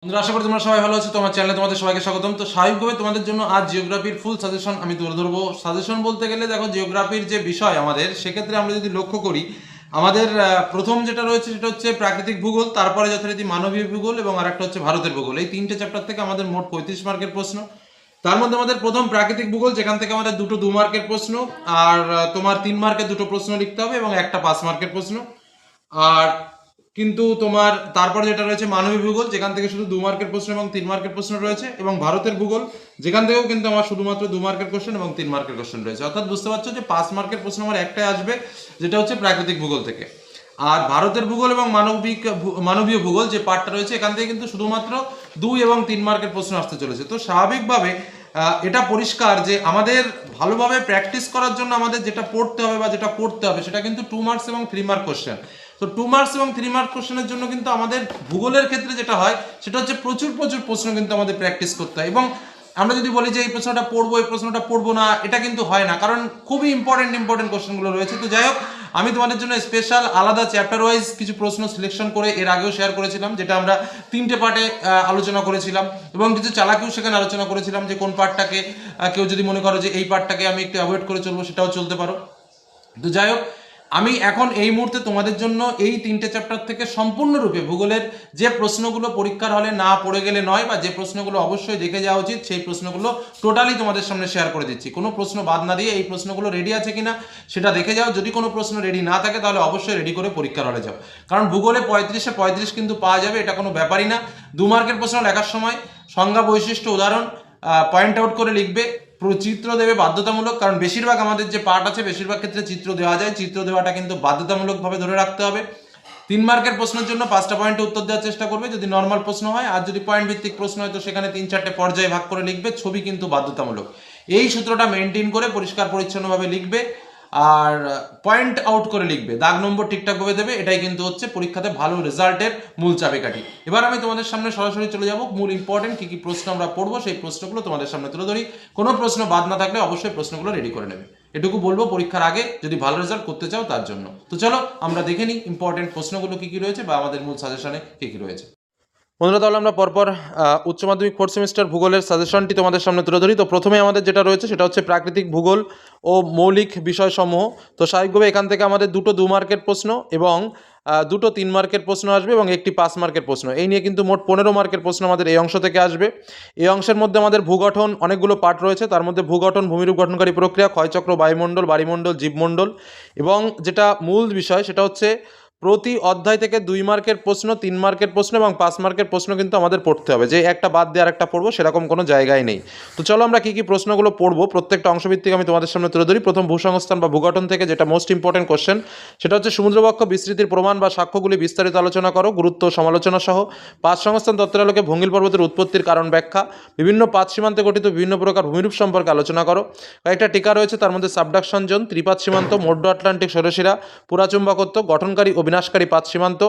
বন্ধুরা, আশা করি তোমরা সবাই ভালো আছো। তোমার চ্যানেলে তোমাদের সবাইকে স্বাগতম। তো স্বাভাবিকভাবে তোমাদের জন্য আজ জিওগ্রাফির ফুল সাজেশন আমি তুলে ধরবো। সাজেশন বলতে গেলে দেখো, জিওগ্রাফির যে বিষয় আমাদের, সেক্ষেত্রে আমরা যদি লক্ষ্য করি, আমাদের প্রথম যেটা রয়েছে সেটা হচ্ছে প্রাকৃতিক ভূগোল, তারপরে যথারীতি মানবীয় ভূগোল এবং আরেকটা হচ্ছে ভারতের ভূগোল। এই তিনটে চ্যাপ্টার থেকে আমাদের মোট 35 মার্কের প্রশ্ন। তার মধ্যে আমাদের প্রথম প্রাকৃতিক ভূগোল, যেখান থেকে আমাদের দুটো 2 মার্কের প্রশ্ন, আর তোমার 3 মার্কের দুটো প্রশ্ন লিখতে হবে এবং একটা 5 মার্কের প্রশ্ন। আর কিন্তু তোমার তারপরে যেটা রয়েছে মানবী ভূগোল, যেখান থেকে শুধু 2 মার্কের প্রশ্ন এবং 3 মার্কের প্রশ্ন রয়েছে, এবং ভারতের ভূগোল, যেখান থেকেও কিন্তু আমার শুধুমাত্র 2 মার্কের কোশ্চেন এবং 3 মার্কের কোশ্চেন রয়েছে। অর্থাৎ বুঝতে পারছো যে 5 মার্কের প্রশ্ন আমার একটাই আসবে, যেটা হচ্ছে প্রাকৃতিক ভূগোল থেকে। আর ভারতের ভূগোল এবং মানবীয় ভূগোল যে পার্টটা রয়েছে, এখান থেকে কিন্তু শুধুমাত্র 2 এবং 3 মার্কের প্রশ্ন আসতে চলেছে। তো স্বাভাবিকভাবে এটা পরিষ্কার যে আমাদের ভালোভাবে প্র্যাকটিস করার জন্য আমাদের যেটা পড়তে হবে বা যেটা করতে হবে, সেটা কিন্তু 2 মার্কস এবং 3 মার্ক কোশ্চেন। তো 2 মার্কস এবং 3 মার্ক কোশ্চেনের জন্য কিন্তু আমাদের ভূগোলের ক্ষেত্রে যেটা হয়, সেটা হচ্ছে প্রচুর প্রচুর প্রশ্ন কিন্তু আমাদের প্র্যাকটিস করতে হয়। এবং আমরা যদি বলি যে এই প্রশ্নটা পড়বো, এই প্রশ্নটা পড়বো না, এটা কিন্তু হয় না, কারণ খুবই ইম্পর্টেন্ট কোশ্চেনগুলো রয়েছে। তো যাই হোক, আমি তোমাদের জন্য স্পেশাল আলাদা চ্যাপ্টার ওয়াইজ কিছু প্রশ্ন সিলেকশন করে এর আগেও শেয়ার করেছিলাম, যেটা আমরা 3টে পার্টে আলোচনা করেছিলাম, এবং কিছু চালাকিও সেখানে আলোচনা করেছিলাম যে কোন পার্টটাকে কেউ যদি মনে করো যে এই পার্টটাকে আমি একটু অ্যাভয়েড করে চলবো, সেটাও চলতে পারো। তো যাই হোক, আমি এখন এই মুহূর্তে তোমাদের জন্য এই 3টে চ্যাপ্টার থেকে সম্পূর্ণরূপে ভূগোলের যে প্রশ্নগুলো পরীক্ষার হলে না পড়ে গেলে নয়, বা যে প্রশ্নগুলো অবশ্যই দেখে যাওয়া উচিত, সেই প্রশ্নগুলো টোটালি তোমাদের সামনে শেয়ার করে দিচ্ছি। কোনো প্রশ্ন বাদ না দিয়ে এই প্রশ্নগুলো রেডি আছে কিনা সেটা দেখে যাও। যদি কোনো প্রশ্ন রেডি না থাকে, তাহলে অবশ্যই রেডি করে পরীক্ষার হলে যাও, কারণ ভূগোলে 35-এ 35 কিন্তু পাওয়া যাবে, এটা কোনো ব্যাপারই না। 2 মার্কের প্রশ্ন লেখার সময় সংজ্ঞা, বৈশিষ্ট্য, উদাহরণ পয়েন্ট আউট করে লিখবে। চিত্র দেবে বাধ্যতামূলক, কারণ বেশিরভাগ আমাদের যে পার্ট আছে, বেশিরভাগ ক্ষেত্রে চিত্র দেওয়া যায়, চিত্র দেওয়াটা কিন্তু বাধ্যতামূলকভাবে ধরে রাখতে হবে। 3 মার্কের প্রশ্নের জন্য 5টা পয়েন্টে উত্তর দেওয়ার চেষ্টা করবে যদি নর্মাল প্রশ্ন হয়, আর যদি পয়েন্ট ভিত্তিক প্রশ্ন হয় তো সেখানে 3-4টে পর্যায়ে ভাগ করে লিখবে। ছবি কিন্তু বাধ্যতামূলক। এই সূত্রটা মেনটেন করে পরিষ্কার পরিচ্ছন্নভাবে লিখবে, আর পয়েন্ট আউট করে লিখবে, দাগ নম্বর ঠিকঠাকভাবে দেবে। এটাই কিন্তু হচ্ছে পরীক্ষাতে ভালো রেজাল্টের মূল চাবিকাঠি। এবার আমি তোমাদের সামনে সরাসরি চলে যাব, মূল ইম্পর্টেন্ট কি কি প্রশ্ন আমরা পড়বো সেই প্রশ্নগুলো তোমাদের সামনে তুলে ধরি। কোনো প্রশ্ন বাদ না থাকলে অবশ্যই প্রশ্নগুলো রেডি করে নেবে, এটুকু বলবো পরীক্ষার আগে যদি ভালো রেজাল্ট করতে চাও তার জন্য। তো চলো আমরা দেখে নিই ইম্পর্টেন্ট প্রশ্নগুলো কি কি রয়েছে, বা আমাদের মূল সাজেশনে কি কি রয়েছে। বন্ধুরা, তাহলে আমরা পরপর উচ্চ মাধ্যমিক 4th সেমিস্টার ভূগোলের সাজেশনটি তোমাদের সামনে তুলে ধরি। তো প্রথমে আমাদের যেটা রয়েছে সেটা হচ্ছে প্রাকৃতিক ভূগোল ও মৌলিক বিষয়সমূহ। তো স্বাভাবিকভাবে এখান থেকে আমাদের দুটো 2 মার্কের প্রশ্ন এবং দুটো 3 মার্কের প্রশ্ন আসবে এবং একটি 5 মার্কের প্রশ্ন। এই নিয়ে কিন্তু মোট 15 মার্কের প্রশ্ন আমাদের এই অংশ থেকে আসবে। এই অংশের মধ্যে আমাদের ভূগঠন অনেকগুলো পার্ট রয়েছে, তার মধ্যে ভূগঠন, ভূমিরূপ গঠনকারী প্রক্রিয়া, ক্ষয়চক্র, বায়ুমণ্ডল, বাড়িমণ্ডল, জীবমণ্ডল, এবং যেটা মূল বিষয় সেটা হচ্ছে প্রতি অধ্যায় থেকে 2 মার্কের প্রশ্ন, 3 মার্কের প্রশ্ন এবং 5 মার্কের প্রশ্ন কিন্তু আমাদের পড়তে হবে, যে একটা বাদ দিয়ে আর একটা পড়বো সেরকম কোনো জায়গায় নেই। তো চলো আমরা কী কী প্রশ্নগুলো পড়বো প্রত্যেকটা অংশভিত্তিক আমি তোমাদের সামনে তুলে ধরি। প্রথম ভূসংস্থান বা ভূগঠন থেকে, যেটা মোস্ট ইম্পর্টেন্ট কোশ্চেন, সেটা হচ্ছে সমুদ্রবক্ষ বিস্তৃতির প্রমাণ বা সাক্ষ্যগুলি বিস্তারিত আলোচনা করো, গুরুত্ব সমালোচনা সহ। পাঁচ সংস্থান তত্ত্বের আলোকে ভঙ্গিল পর্বতের উৎপত্তির কারণ ব্যাখ্যা, বিভিন্ন পাঁচ সীমান্তে গঠিত বিভিন্ন প্রকার ভূমিরূপ সম্পর্কে আলোচনা করো। কয়েকটা টিকা রয়েছে, তার মধ্যে সাবডাকশন জোন, ত্রিপাত সীমান্ত, মধ্য আটলান্টিক সৌরশিরা, পুরাচুম্বকত্ব, গঠনকারী ও বিনাশকারী পাত সীমান্ত,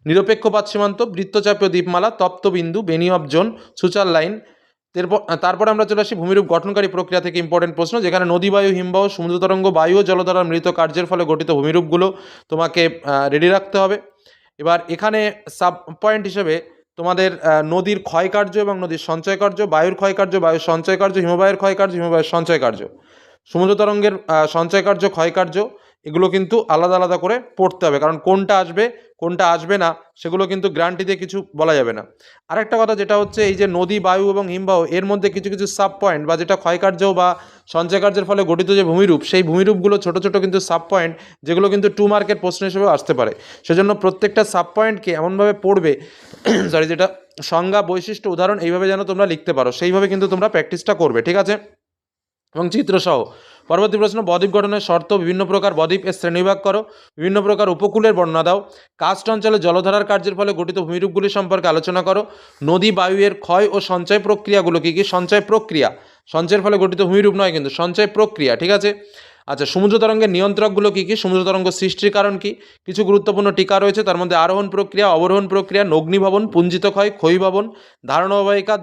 নিরপেক্ষ পাত সীমান্ত, বৃত্তচাপীয় দ্বীপমালা, তপ্তবিন্দু, বেনি অফ জোন, সুচার লাইন। তারপরে আমরা চলে আসি ভূমিরূপ গঠনকারী প্রক্রিয়া থেকে ইম্পর্টেন্ট প্রশ্ন, যেখানে নদী, বায়ু, হিমবাহ, সমুদ্র তরঙ্গ, বায়ু ও জলধারার মৃত কার্যের ফলে গঠিত ভূমিরূপগুলো তোমাকে রেডি রাখতে হবে। এবার এখানে সাব পয়েন্ট হিসেবে তোমাদের নদীর ক্ষয়কার্য এবং নদীর সঞ্চয় কার্য, বায়ুর ক্ষয়কার্য, বায়ুর সঞ্চয় কার্য, হিমবাহের ক্ষয়কার্য, হিমবাহের সঞ্চয় কার্য, সমুদ্র তরঙ্গের সঞ্চয় কার্য, ক্ষয়কার্য, এগুলো কিন্তু আলাদা আলাদা করে পড়তে হবে, কারণ কোনটা আসবে কোনটা আসবে না সেগুলো কিন্তু গ্যারান্টিতে কিছু বলা যাবে না। আরেকটা কথা যেটা হচ্ছে, এই যে নদী, বায়ু এবং হিমবাহ, এর মধ্যে কিছু কিছু সাব পয়েন্ট বা যেটা ক্ষয়কার্য বা সঞ্চয় কার্যের ফলে গঠিত যে ভূমিরূপ, সেই ভূমিরূপগুলো ছোটো ছোটো কিন্তু সাব পয়েন্ট, যেগুলো কিন্তু 2 মার্কের প্রশ্ন হিসেবেও আসতে পারে। সেজন্য প্রত্যেকটা সাব পয়েন্টকে এমনভাবে পড়বে সরি, যেটা সংজ্ঞা, বৈশিষ্ট্য, উদাহরণ এইভাবে যেন তোমরা লিখতে পারো, সেইভাবে কিন্তু তোমরা প্র্যাকটিসটা করবে, ঠিক আছে, এবং চিত্রসহ। পরবর্তী প্রশ্ন, বদ্বীপ গঠনের শর্ত, বিভিন্ন প্রকার বদ্বীপ এর শ্রেণীবিভাগ করো, বিভিন্ন প্রকার উপকূলের বর্ণনা দাও, কাস্ট অঞ্চলে জলধারার কার্যের ফলে গঠিত ভূমিরূপগুলি সম্পর্কে আলোচনা করো, নদী, বায়ু এর ক্ষয় ও সঞ্চয় প্রক্রিয়াগুলো কী কী, সঞ্চয় প্রক্রিয়া, সঞ্চয়ের ফলে গঠিত ভূমিরূপ নয় কিন্তু সঞ্চয় প্রক্রিয়া, ঠিক আছে। আচ্ছা, সমুদ্র তরঙ্গের নিয়ন্ত্রকগুলো কী কী, সমুদ্র তরঙ্গ সৃষ্টির কারণ কী, কিছু গুরুত্বপূর্ণ টিকা রয়েছে, তার মধ্যে আরোহণ প্রক্রিয়া, অবরোহণ প্রক্রিয়া, নগ্নিভবন, পুঞ্জিত ক্ষয়, ক্ষয়ীভবন, ধারণা অববাহিকা,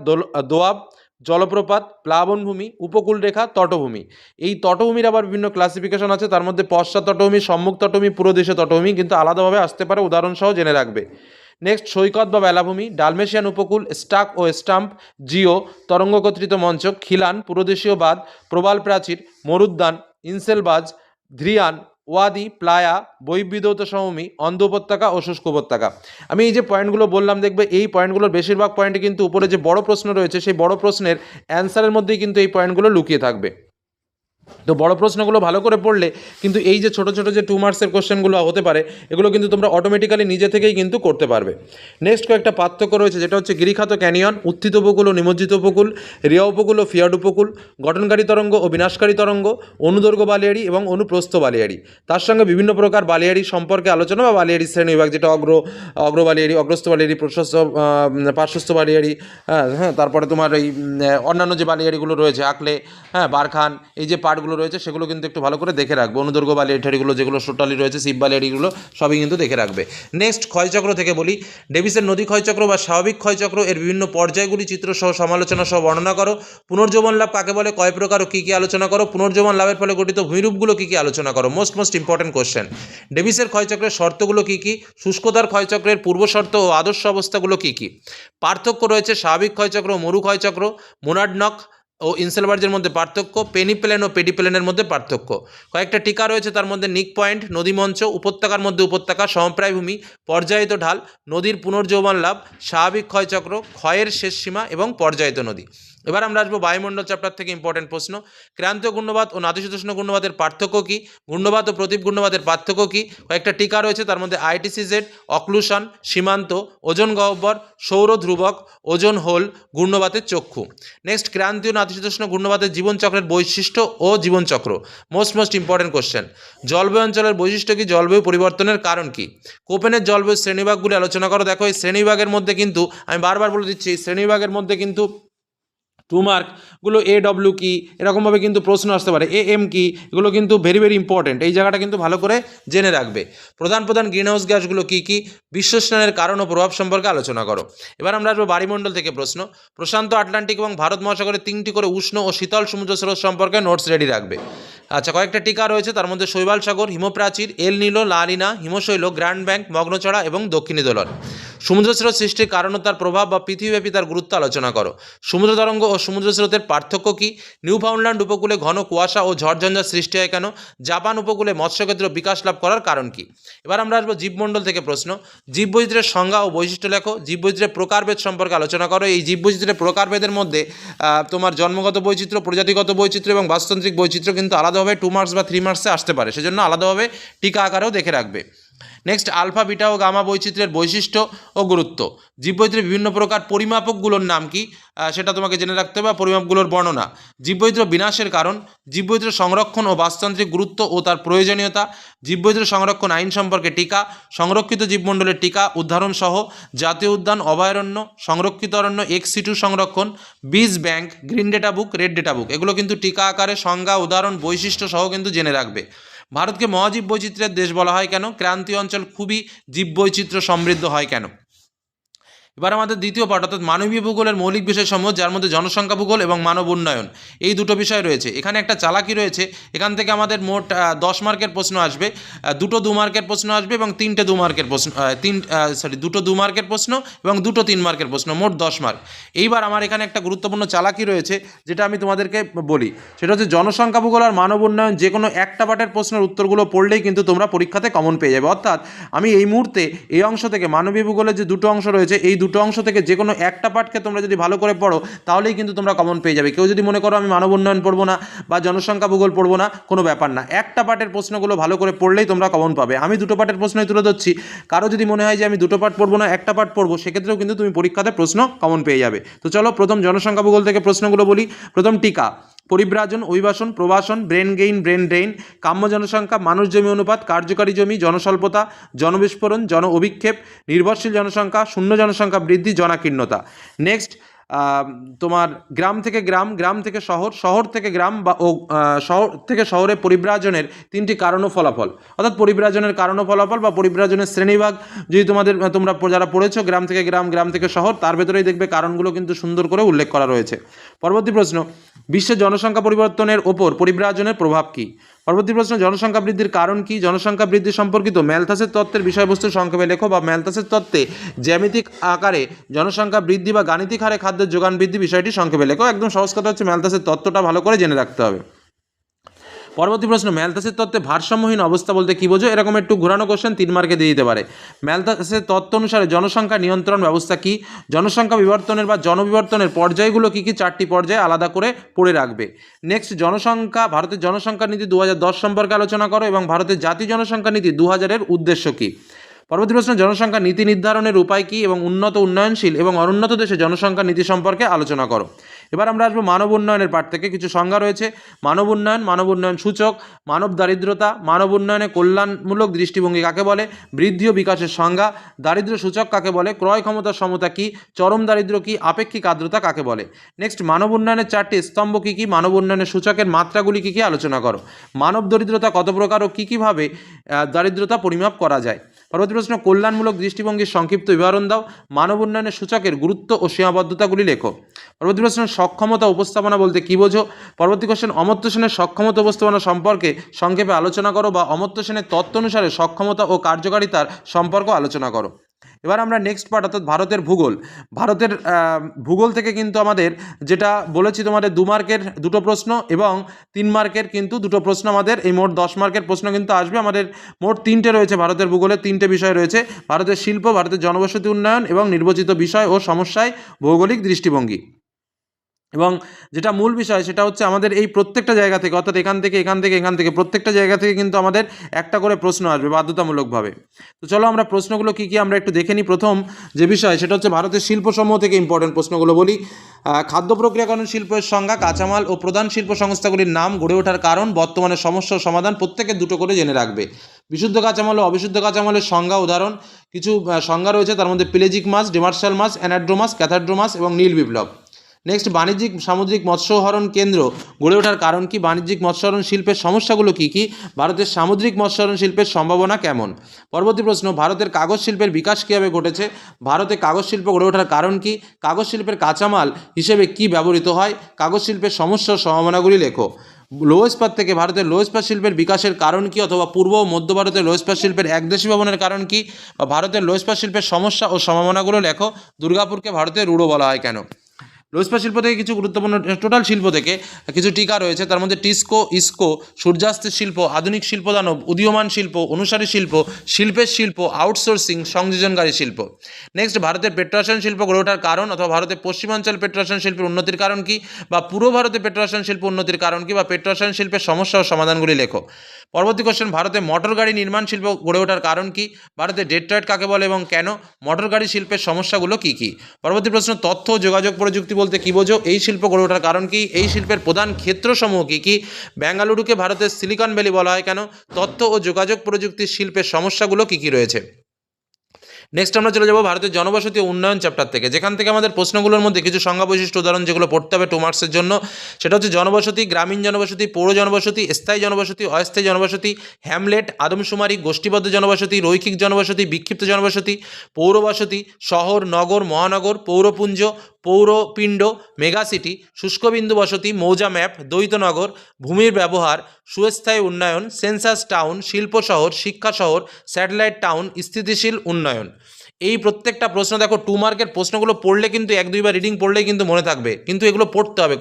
দোয়াব, জলপ্রপাত, প্লাবনভূমি, উপকূলরেখা, তটভূমি। এই তটভূমির আবার বিভিন্ন ক্লাসিফিকেশন আছে, তার মধ্যে পশ্চাৎ তটভূমি, সম্মুখ তটভূমি, পুরোদেশীয় তটভূমি কিন্তু আলাদাভাবে আসতে পারে, উদাহরণসহ জেনে রাখবে। নেক্সট সৈকত বা বেলাভূমি, ডালমেশিয়ান উপকূল, স্টাক ও স্টাম্প, জিও, তরঙ্গকর্তৃত মঞ্চ, খিলান, পুরোদেশীয় বাঁধ, প্রবাল প্রাচীর, মরুদ্যান, ইনসেলবাজ, ধ্রিয়ান, ওয়াদি, প্লায়া, বহির্বিধৌত সমভূমি, অন্ধ উপত্যকা ও শুষ্ক উপত্যকা। আমি এই যে পয়েন্টগুলো বললাম, দেখবে এই পয়েন্টগুলোর বেশিরভাগ পয়েন্টে কিন্তু উপরে যে বড় প্রশ্ন রয়েছে সেই বড় প্রশ্নের অ্যান্সারের মধ্যেই কিন্তু এই পয়েন্টগুলো লুকিয়ে থাকবে। তো বড় প্রশ্নগুলো ভালো করে পড়লে কিন্তু এই যে ছোটো ছোটো যে 2 মার্কসের কোশ্চেনগুলো হতে পারে এগুলো কিন্তু তোমরা অটোমেটিক্যালি নিজে থেকেই কিন্তু করতে পারবে। নেক্সট কয়েকটা পার্থক্য রয়েছে, যেটা হচ্ছে গিরিখাত ক্যানিয়ন, উত্থিত উপকূল ও নিমজ্জিত উপকূল, রিয়া উপকূল ও ফিয়ার্ড উপকূল, গঠনকারী তরঙ্গ ও বিনাশকারী তরঙ্গ, অনুদৈর্ঘ্য বালিয়াড়ি এবং অনুপ্রস্থ বালিয়াড়ি। তার সঙ্গে বিভিন্ন প্রকার বালিয়াড়ি সম্পর্কে আলোচনা বা বালিয়াড়ি শ্রেণীবিভাগ, যেটা অগ্র বালিয়াড়ি, অগ্রস্থ বালিয়াড়ি, প্রশস্ত পার্শ্বস্থ বালিয়াড়ি, হ্যাঁ তারপরে তোমার এই অন্যান্য যে বালিয়াড়িগুলো রয়েছে আকলে, হ্যাঁ বারখান, এই যে পার্টগুলো রয়েছে সেগুলো কিন্তু একটু ভালো করে দেখে রাখবে। অনুদৈর্ঘ্য বালিয়াড়িগুলো যেগুলো সোটালি রয়েছে, শিব বালিয়াড়িগুলো সবই কিন্তু দেখে রাখবে। নেক্সট ক্ষয়চক্র থেকে বলি, ডেভিসের নদী ক্ষয়চক্র বা স্বাভাবিক ক্ষয়চক্র এর বিভিন্ন পর্যায়গুলি চিত্রসহ সমালোচনা সহ বর্ণনা করো। পুনর্জীবন লাভ কাকে বলে, কয় প্রকার ও কী কী আলোচনা করো। পুনর্জীবন লাভের ফলে গঠিত ভূমিরূপগুলো কী কী আলোচনা করো। Most important question. ডেভিসের ক্ষয়চক্রের শর্তগুলো কী কী, শুষ্কতার ক্ষয়চক্রের পূর্ব শর্ত ও আদর্শ অবস্থাগুলো কী কী। পার্থক্য রয়েছে স্বাভাবিক ক্ষয়চক্র, মরু ক্ষয়চক্র, মোনাডনক ও ইনসেলবার্জের মধ্যে পার্থক্য, পেনিপ্লেন ও পেডিপ্লেনের মধ্যে পার্থক্য। কয়েকটা টিকা রয়েছে, তার মধ্যে নিক পয়েন্ট, নদীমঞ্চ, উপত্যকার মধ্যে উপত্যকা, সমপ্রায় ভূমি, পর্যায়িত ঢাল, নদীর পুনর্যৌবন লাভ, স্বাভাবিক ক্ষয়চক্র, ক্ষয়ের শেষ সীমা এবং পর্যায়িত নদী। এবার আমরা আসবো বায়ুমণ্ডল চ্যাপ্টার থেকে ইম্পর্টেন্ট প্রশ্ন। ক্রান্তীয় ঘূর্ণবাত ও নাতিশীতোষ্ণ ঘূর্ণবাতের পার্থক্য কী, ঘূর্ণবাত ও প্রতীপ ঘূর্ণবাতের পার্থক্য কী। কয়েকটা টিকা রয়েছে, তার মধ্যে আইটিসিজেড, অক্লুশন, সীমান্ত, ওজন গহ্বর, সৌর ধ্রুবক, ওজন হোল, ঘূর্ণবাতের চক্ষু। নেক্সট ক্রান্তীয় নাতিশীতোষ্ণ ঘূর্ণবাতের জীবনচক্রের বৈশিষ্ট্য ও জীবনচক্র। Most important question. জলবায়ু অঞ্চলের বৈশিষ্ট্য কী, জলবায়ু পরিবর্তনের কারণ কী। কোপেনের জলবায়ু শ্রেণীবিভাগগুলি আলোচনা করো। দেখো এই শ্রেণীবিভাগের মধ্যে কিন্তু আমি বারবার বলে দিচ্ছি, এই শ্রেণীবিভাগের মধ্যে কিন্তু 2 মার্কগুলো AW কি এরকমভাবে কিন্তু প্রশ্ন আসতে পারে, AM কি, এগুলো কিন্তু ভেরি ইম্পর্টেন্ট। এই জায়গাটা কিন্তু ভালো করে জেনে রাখবে। প্রধান গ্রিনহাউস গ্যাসগুলো কী কী, বিশ্বস্নানের কারণ ও প্রভাব সম্পর্কে আলোচনা করো। এবার আমরা আসবো বায়ুমণ্ডল থেকে প্রশ্ন। প্রশান্ত, আটলান্টিক এবং ভারত মহাসাগরের 3টি করে উষ্ণ ও শীতল সমুদ্র স্রোত সম্পর্কে নোটস রেডি রাখবে। আচ্ছা, কয়েকটা টিকা রয়েছে, তার মধ্যে শৈবাল সাগর, হিমপ্রাচীর, এল নিলো, লা নিনা, হিমশৈল, গ্র্যান্ড ব্যাংক, মগ্নচড়া এবং দক্ষিণী দোলন। সমুদ্র স্রোত সৃষ্টির কারণ ও তার প্রভাব বা পৃথিবীব্যাপী তার গুরুত্ব আলোচনা করো। সমুদ্র তরঙ্গ ও সমুদ্র স্রোতের পার্থক্য কী। নিউফাউন্ডল্যান্ড উপকূলে ঘন কুয়াশা ও ঝড়ঝঞ্ঝার সৃষ্টি হয় কেন। জাপান উপকূলে মৎস্যক্ষেত্র বিকাশ লাভ করার কারণ কী। এবার আমরা আসবো জীবমণ্ডল থেকে প্রশ্ন। জীববৈচিত্র্যের সংজ্ঞা ও বৈশিষ্ট্য লেখো। জীববৈচিত্র্যের প্রকারভেদ সম্পর্কে আলোচনা করো। এই জীববৈচিত্র্যের প্রকারভেদের মধ্যে তোমার জন্মগত বৈচিত্র্য, প্রজাতিগত বৈচিত্র্য এবং বাস্তুতান্ত্রিক বৈচিত্র্য কিন্তু আলাদাভাবে 2 মার্কস বা 3 মার্কসে আসতে পারে, সেজন্য আলাদাভাবে টিকা আকারেও দেখে রাখবে। নেক্সট আলফা, বিটা ও গামা বৈচিত্র্যের বৈশিষ্ট্য ও গুরুত্ব। জীববৈচিত্র্যের বিভিন্ন প্রকার পরিমাপকগুলোর নাম কি, সেটা তোমাকে জেনে রাখতে হবে, বা পরিমাপগুলোর বর্ণনা। জীববৈচিত্র্য বিনাশের কারণ। জীববৈচিত্র্য সংরক্ষণ ও বাস্তুতান্ত্রিক গুরুত্ব ও তার প্রয়োজনীয়তা। জীববৈচিত্র্য সংরক্ষণ আইন সম্পর্কে টিকা। সংরক্ষিত জীবমণ্ডলের টিকা উদাহরণ সহ। জাতীয় উদ্যান, অভয়ারণ্য, সংরক্ষিত অরণ্য, ex-situ সংরক্ষণ, বীজ bank, green data book, red data book, এগুলো কিন্তু টিকা আকারে সংজ্ঞা, উদাহরণ, বৈশিষ্ট্য সহ কিন্তু জেনে রাখবে। ভারতকে মহাজীব বৈচিত্র্যের দেশ বলা হয় কেন। ক্রান্তীয় অঞ্চল খুবই জীববৈচিত্র্য সমৃদ্ধ হয় কেন। এবার আমাদের দ্বিতীয় পার্ট, অর্থাৎ মানবীয় ভূগোলের মৌলিক বিষয়সমূহ, যার মধ্যে জনসংখ্যা ভূগোল এবং মানব উন্নয়ন, এই দুটো বিষয় রয়েছে। এখানে একটা চালাকি রয়েছে, এখান থেকে আমাদের মোট 10 মার্কের প্রশ্ন আসবে। দুটো 2 মার্কের প্রশ্ন আসবে এবং 3টে 2 মার্কের প্রশ্ন, দুটো 2 মার্কের প্রশ্ন এবং দুটো 3 মার্কের প্রশ্ন, মোট 10 মার্ক। এইবার আমার এখানে একটা গুরুত্বপূর্ণ চালাকি রয়েছে, যেটা আমি তোমাদেরকে বলি, সেটা হচ্ছে জনসংখ্যা ভূগোল আর মানব উন্নয়ন যে কোনো একটা পার্টের প্রশ্নের উত্তরগুলো পড়লেই কিন্তু তোমরা পরীক্ষাতে কমন পেয়ে যাবে। অর্থাৎ আমি এই মুহূর্তে এই অংশ থেকে মানবীয় ভূগোলের যে দুটো অংশ রয়েছে, এই দুটো অংশ থেকে যে কোনো একটা পার্টকে তোমরা যদি ভালো করে পড়ো তাহলেই কিন্তু তোমরা কমন পেয়ে যাবে। কেউ যদি মনে করো আমি মানব উন্নয়ন পড়বো না বা জনসংখ্যা ভূগোল পড়বো না, কোনো ব্যাপার না, একটা পার্টের প্রশ্নগুলো ভালো করে পড়লেই তোমরা কমন পাবে। আমি দুটো পার্টের প্রশ্নই তুলে ধরছি, কারো যদি মনে হয় যে আমি দুটো পার্ট পড়বো না, একটা পার্ট পড়বো, সেক্ষেত্রেও কিন্তু তুমি পরীক্ষাতে প্রশ্ন কমন পেয়ে যাবে। তো চলো প্রথম জনসংখ্যা ভূগোল থেকে প্রশ্নগুলো বলি। প্রথম টিকা। পরিব্রাজন, অভিবাসন, প্রবাসন, ব্রেন গেইন, ব্রেন ড্রেইন, কাম্য জনসংখ্যা, মানুষ জমি অনুপাত, কার্যকারী জমি, জনস্বল্পতা, জনবিস্ফোরণ, জন অভিক্ষেপ, নির্ভরশীল জনসংখ্যা, শূন্য জনসংখ্যা বৃদ্ধি, জনাকীর্ণতা। নেক্সট তোমার গ্রাম থেকে গ্রাম, গ্রাম থেকে শহর, শহর থেকে গ্রাম বা শহর থেকে শহরে পরিব্রাজনের 3টি কারণ ও ফলাফল। অর্থাৎ পরিব্রাজনের কারণ ও ফলাফল বা পরিব্রাজনের শ্রেণীভাগ যদি তোমরা যারা পড়েছো গ্রাম থেকে গ্রাম, গ্রাম থেকে শহর, তার ভেতরেই দেখবে কারণগুলো কিন্তু সুন্দর করে উল্লেখ করা রয়েছে। পরবর্তী প্রশ্ন, বিশ্বের জনসংখ্যা পরিবর্তনের ওপর পরিব্রাজনের প্রভাব কী। পরবর্তী প্রশ্ন, জনসংখ্যা বৃদ্ধির কারণ কি? জনসংখ্যা বৃদ্ধি সম্পর্কিত ম্যালথাসের তত্ত্বের বিষয়বস্তু সংক্ষেপে লেখো, বা ম্যালথাসের তত্ত্বে জ্যামিতিক আকারে জনসংখ্যা বৃদ্ধি বা গাণিতিক হারে খাদ্যের যোগান বৃদ্ধি বিষয়টি সংক্ষেপে লেখো। একদম সহজ কথা হচ্ছে ম্যালথাসের তত্ত্বটা ভালো করে জেনে রাখতে হবে। পরবর্তী প্রশ্ন, ম্যালথাসের তত্ত্বে ভারসাম্যহীন অবস্থা বলতে কী বোঝো? এরকম একটু ঘোরানো কোশ্চেন 3 মার্কে দিয়ে দিতে পারে। ম্যালথাসের তত্ত্ব অনুসারে জনসংখ্যা নিয়ন্ত্রণ ব্যবস্থা কি? জনসংখ্যা বিবর্তনের বা জনবিবর্তনের পর্যায়গুলো কী কী? 4টি পর্যায়ে আলাদা করে পড়ে রাখবে। নেক্সট, ভারতের জনসংখ্যা নীতি 2010 সম্পর্কে আলোচনা করো, এবং ভারতের জাতীয় জনসংখ্যা নীতি 2000-এর উদ্দেশ্য কী? পরবর্তী প্রশ্ন, জনসংখ্যা নীতি নির্ধারণের উপায় কী এবং উন্নত, উন্নয়নশীল এবং অনুন্নত দেশে জনসংখ্যা নীতি সম্পর্কে আলোচনা করো। এবার আমরা আসবো মানব উন্নয়নের পার্ট থেকে। কিছু সংজ্ঞা রয়েছে। মানব উন্নয়ন সূচক, মানব দারিদ্রতা, মানব উন্নয়নে কল্যাণমূলক দৃষ্টিভঙ্গি কাকে বলে, বৃদ্ধি ও বিকাশের সংজ্ঞা, দারিদ্র্য সূচক কাকে বলে, ক্রয় ক্ষমতার সমতা কী, চরম দারিদ্র্য কী, আপেক্ষিক আর্দ্রতা কাকে বলে। নেক্সট, মানব উন্নয়নের 4টি স্তম্ভ কী কী, মানব উন্নয়নের সূচকের মাত্রাগুলি কী কী আলোচনা করো। মানব দরিদ্রতা কত প্রকার ও কী কীভাবে দারিদ্রতা পরিমাপ করা যায়। পরবর্তী প্রশ্ন, কল্যাণমূলক দৃষ্টিভঙ্গির সংক্ষিপ্ত বিবরণ দাও। মানব উন্নয়নের সূচকের গুরুত্ব ও সীমাবদ্ধতাগুলি লেখো। পরবর্তী প্রশ্ন, সক্ষমতা উপস্থাপনা বলতে কী বোঝো? পরবর্তী কোশ্চেন, অমর্ত্য সেনের সক্ষমতা উপস্থাপনা সম্পর্কে সংক্ষেপে আলোচনা করো, বা অমর্ত্য সেনের তত্ত্ব অনুসারে সক্ষমতা ও কার্যকারিতার সম্পর্ক আলোচনা করো। এবার আমরা নেক্সট পার্ট, অর্থাৎ ভারতের ভূগোল থেকে কিন্তু আমাদের যেটা বলেছি তোমাদের 2 মার্কের 2টো প্রশ্ন এবং 3 মার্কের কিন্তু 2টো প্রশ্ন, আমাদের এই মোট 10 মার্কের প্রশ্ন কিন্তু আসবে। আমাদের মোট 3টে রয়েছে ভারতের ভূগোলে, 3টে বিষয় রয়েছে: ভারতের শিল্প, ভারতের জনবসতি উন্নয়ন এবং নির্বাচিত বিষয় ও সমস্যায় ভৌগোলিক দৃষ্টিভঙ্গি। এবং যেটা মূল বিষয় সেটা হচ্ছে আমাদের এই প্রত্যেকটা জায়গা থেকে, অর্থাৎ এখান থেকে প্রত্যেকটা জায়গা থেকে কিন্তু আমাদের একটা করে প্রশ্ন আসবে বাধ্যতামূলকভাবে। তো চলো আমরা প্রশ্নগুলো কী কী আমরা একটু দেখে নিই। প্রথম যে বিষয় সেটা হচ্ছে ভারতের শিল্পসমূহ থেকে ইম্পর্টেন্ট প্রশ্নগুলো বলি। খাদ্য প্রক্রিয়াকরণ শিল্পের সংজ্ঞা, কাঁচামাল ও প্রধান শিল্প সংস্থাগুলির নাম, গড়ে ওঠার কারণ, বর্তমানে সমস্যা ও সমাধান, প্রত্যেকের 2টো করে জেনে রাখবে। বিশুদ্ধ কাঁচামাল ও অবিশুদ্ধ কাঁচামালের সংজ্ঞা, উদাহরণ কিছু সংজ্ঞা রয়েছে, তার মধ্যে পেলেজিক মাছ, ডিমার্শাল মাছ, অ্যানাড্রোমাস, ক্যাথাড্রোমাস এবং নীল বিপ্লব। নেক্সট, বাণিজ্যিক সামুদ্রিক মৎস্যহরণ কেন্দ্র গড়ে ওঠার কারণ কি? বাণিজ্যিক মৎস্যহরণ শিল্পের সমস্যাগুলো কী কী? ভারতের সামুদ্রিক মৎস্যহরণ শিল্পের সম্ভাবনা কেমন? পরবর্তী প্রশ্ন, ভারতের কাগজ শিল্পের বিকাশ কীভাবে ঘটেছে? ভারতে কাগজ শিল্প গড়ে ওঠার কারণ কি? কাগজ শিল্পের কাঁচামাল হিসেবে কি ব্যবহৃত হয়? কাগজ শিল্পের সমস্যা ও সম্ভাবনাগুলি লেখো। লো ইস্পাত থেকে ভারতের লো ইস্পাত শিল্পের বিকাশের কারণ কি, অথবা পূর্ব ও মধ্য ভারতের লো ইস্পাত শিল্পের একদেশী ভবনের কারণ কি, বা ভারতের লো ইস্পাত শিল্পের সমস্যা ও সম্ভাবনাগুলো লেখো। দুর্গাপুরকে ভারতের রুড়ো বলা হয় কেন? লো ইস্পাত শিল্প থেকে কিছু গুরুত্বপূর্ণ, টোটাল শিল্প থেকে কিছু টিকা রয়েছে, তার মধ্যে টিস্কো, ইস্কো, সূর্যাস্তের শিল্প, আধুনিক শিল্পদানব, উদীয়মান শিল্প, অনুসারী শিল্প, শিল্পের শিল্প, আউটসোর্সিং, সংযোজনকারী শিল্প। নেক্সট, ভারতের পেট্রোরসায়ন শিল্প গড়ে ওঠার কারণ, অথবা ভারতের পশ্চিমাঞ্চল পেট্রোরসায়ন শিল্পের উন্নতির কারণ কি, বা পূর্ব ভারতে পেট্রোরসায়ন শিল্প উন্নতির কারণ কি, বা পেট্রোরসায়ন শিল্পের সমস্যা ও সমাধানগুলি লেখো। পরবর্তী কোশ্চেন, ভারতে মোটর গাড়ি নির্মাণ শিল্প গড়ে ওঠার কারণ কি? ভারতে ডেট্রয়েট কাকে বলে এবং কেন? মোটর গাড়ি শিল্পের সমস্যাগুলো কী কী? পরবর্তী প্রশ্ন, তথ্য ও যোগাযোগ প্রযুক্তি বলতে কী বোঝো? এই শিল্প গড়ে ওঠার কারণ কি? এই শিল্পের প্রধান ক্ষেত্রসমূহ কী কী? বেঙ্গালুরুকে ভারতের সিলিকন ভ্যালি বলা হয় কেন? তথ্য ও যোগাযোগ প্রযুক্তির শিল্পের সমস্যাগুলো কী কী রয়েছে। নেক্সট আমরা চলে যাবো ভারতের জনবসতি ও উন্নয়ন চ্যাপ্টার থেকে, যেখান থেকে আমাদের প্রশ্নগুলোর মধ্যে কিছু সংজ্ঞা বৈশিষ্ট্য উদাহরণ যেগুলো পড়তে হবে 2 মার্কসের জন্য, সেটা হচ্ছে জনবসতি, গ্রামীণ জনবসতি, পৌর জনবসতি, স্থায়ী জনবসতি, অস্থায়ী জনবসতি, হ্যামলেট, আদমশুমারি, গোষ্ঠীবদ্ধ জনবসতি, রৈখিক জনবসতি, বিক্ষিপ্ত জনবসতি, পৌরবসতি, শহর, নগর, মহানগর, পৌরপুঞ্জ, পৌরপিণ্ড, মেগাসিটি, শুষ্কবিন্দু বসতি, মৌজা ম্যাপ, দ্বৈত নগর, ভূমির ব্যবহার, সুস্থায়ী উন্নয়ন, সেন্সাস টাউন, শিল্প শহর, শিক্ষা শহর, স্যাটেলাইট টাউন, স্থিতিশীল উন্নয়ন। এই প্রত্যেকটা প্রশ্ন দেখো 2 মার্কের প্রশ্নগুলো পড়লে কিন্তু 1-2 বার রিডিং পড়লেই কিন্তু মনে থাকবে, কিন্তু এগুলো পড়তে হবে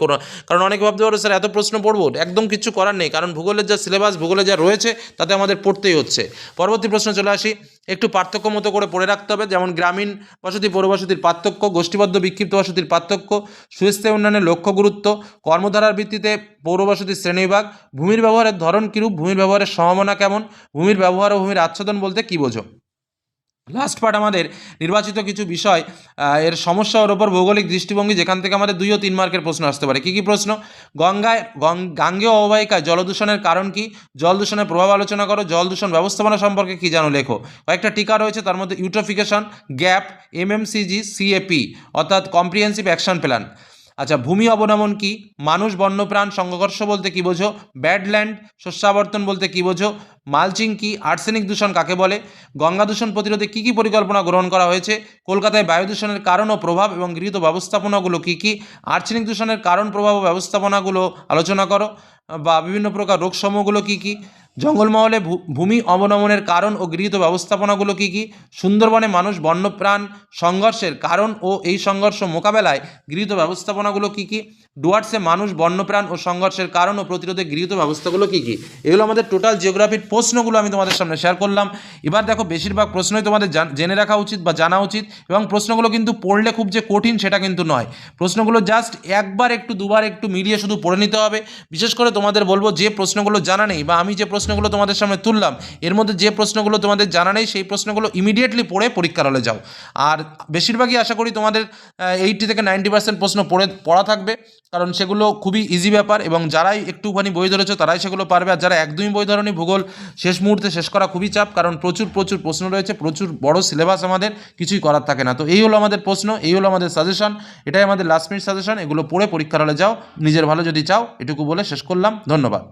কারণ অনেকে ভাবতে পারো স্যার এত প্রশ্ন পড়বো, একদম কিছু করার নেই, কারণ ভূগোলের যা সিলেবাস, ভূগোলে যা রয়েছে তাতে আমাদের পড়তেই হচ্ছে। পরবর্তী প্রশ্ন চলে আসি, একটু পার্থক্য মতো করে পড়ে রাখতে হবে, যেমন গ্রামীণ বসতি পৌরবসতির পার্থক্য, গোষ্ঠীবদ্ধ বিক্ষিপ্ত বসতির পার্থক্য, সুস্থায়ী উন্নয়নের লক্ষ্য গুরুত্ব, কর্মধারার ভিত্তিতে পৌরবসতির শ্রেণীবিভাগ, ভূমির ব্যবহারের ধরন কিরূপ, ভূমির ব্যবহারের সম্ভাবনা কেমন, ভূমির ব্যবহার ও ভূমির আচ্ছাদন বলতে কী বোঝো। লাস্ট পার্ট আমাদের নির্বাচিত কিছু বিষয় এর সমস্যার ওপর ভৌগোলিক দৃষ্টিভঙ্গি, যেখান থেকে আমাদের 2 ও 3 মার্কের প্রশ্ন আসতে পারে। কী কী প্রশ্ন? গাঙ্গেয় অববাহিকায় জলদূষণের কারণ কি? জল দূষণের প্রভাব আলোচনা করো। জল দূষণ ব্যবস্থাপনা সম্পর্কে কী জানো লেখো। কয়েকটা টিকা রয়েছে, তার মধ্যে ইউট্রোফিকেশন, গ্যাপ, এমএমসিজি, সিএপি অর্থাৎ কম্প্রিহেন্সিভ অ্যাকশন প্ল্যান। আচ্ছা, ভূমি অবনমন কি? মানুষ, বন্যপ্রাণ, সংঘর্ষ বলতে কী বোঝো? ব্যাডল্যান্ড, শস্যাবর্তন বলতে কী বোঝো? মালচিং কি, আর্সেনিক দূষণ কাকে বলে, গঙ্গা দূষণ প্রতিরোধে কী কী পরিকল্পনা গ্রহণ করা হয়েছে, কলকাতায় বায়ু দূষণের কারণ ও প্রভাব এবং গৃহীত ব্যবস্থাপনাগুলো কী কী, আর্সেনিক দূষণের কারণ, প্রভাব ও ব্যবস্থাপনাগুলো আলোচনা করো, বা বিভিন্ন প্রকার রোগসমূহগুলো কী কী, জঙ্গলমহলে ভূমি অবনমনের কারণ ও গৃহীত ব্যবস্থাপনাগুলো কী কী, সুন্দরবনে মানুষ বন্যপ্রাণ সংঘর্ষের কারণ ও এই সংঘর্ষ মোকাবেলায় গৃহীত ব্যবস্থাপনাগুলো কী কী, ডুয়ার্সে মানুষ বন্যপ্রাণ ও সংঘর্ষের কারণ ও প্রতিরোধে গৃহীত ব্যবস্থাগুলো কী কী। এগুলো আমাদের টোটাল জিওগ্রাফির প্রশ্নগুলো আমি তোমাদের সামনে শেয়ার করলাম। এবার দেখো বেশিরভাগ প্রশ্নই তোমাদের জেনে রাখা উচিত বা জানা উচিত, এবং প্রশ্নগুলো কিন্তু পড়লে খুব যে কঠিন সেটা কিন্তু নয়। প্রশ্নগুলো জাস্ট একবার একটু দুবার একটু মিলিয়ে শুধু পড়ে নিতে হবে। বিশেষ করে তোমাদের বলবো যে প্রশ্নগুলো জানা নেই বা আমি যে প্রশ্নগুলো তোমাদের সামনে তুললাম এর মধ্যে যে প্রশ্নগুলো তোমাদের জানা নেই সেই প্রশ্নগুলো ইমিডিয়েটলি পড়ে পরীক্ষার হলে যাও। আর বেশিরভাগই আশা করি তোমাদের 80 থেকে 90% প্রশ্ন পড়া থাকবে, কারণ সেগুলো খুবই ইজি ব্যাপার, এবং যারাই একটুখানি বই ধরেছো তারাই সেগুলো পারবে। আর যারা একদমই বই ধরনি, ভূগোল শেষ মুহূর্তে শেষ করা খুবই চাপ, কারণ প্রচুর প্রচুর প্রশ্ন রয়েছে, প্রচুর বড় সিলেবাস, আমাদের কিছুই করার থাকে না। তো এই হলো আমাদের প্রশ্ন, এই হলো আমাদের সাজেশন, এটাই আমাদের লাস্ট মিনিট সাজেশন। এগুলো পড়ে পরীক্ষার হলে যাও, নিজের ভালো যদি চাও, এটুকু বলে শেষ করলাম। ধন্যবাদ।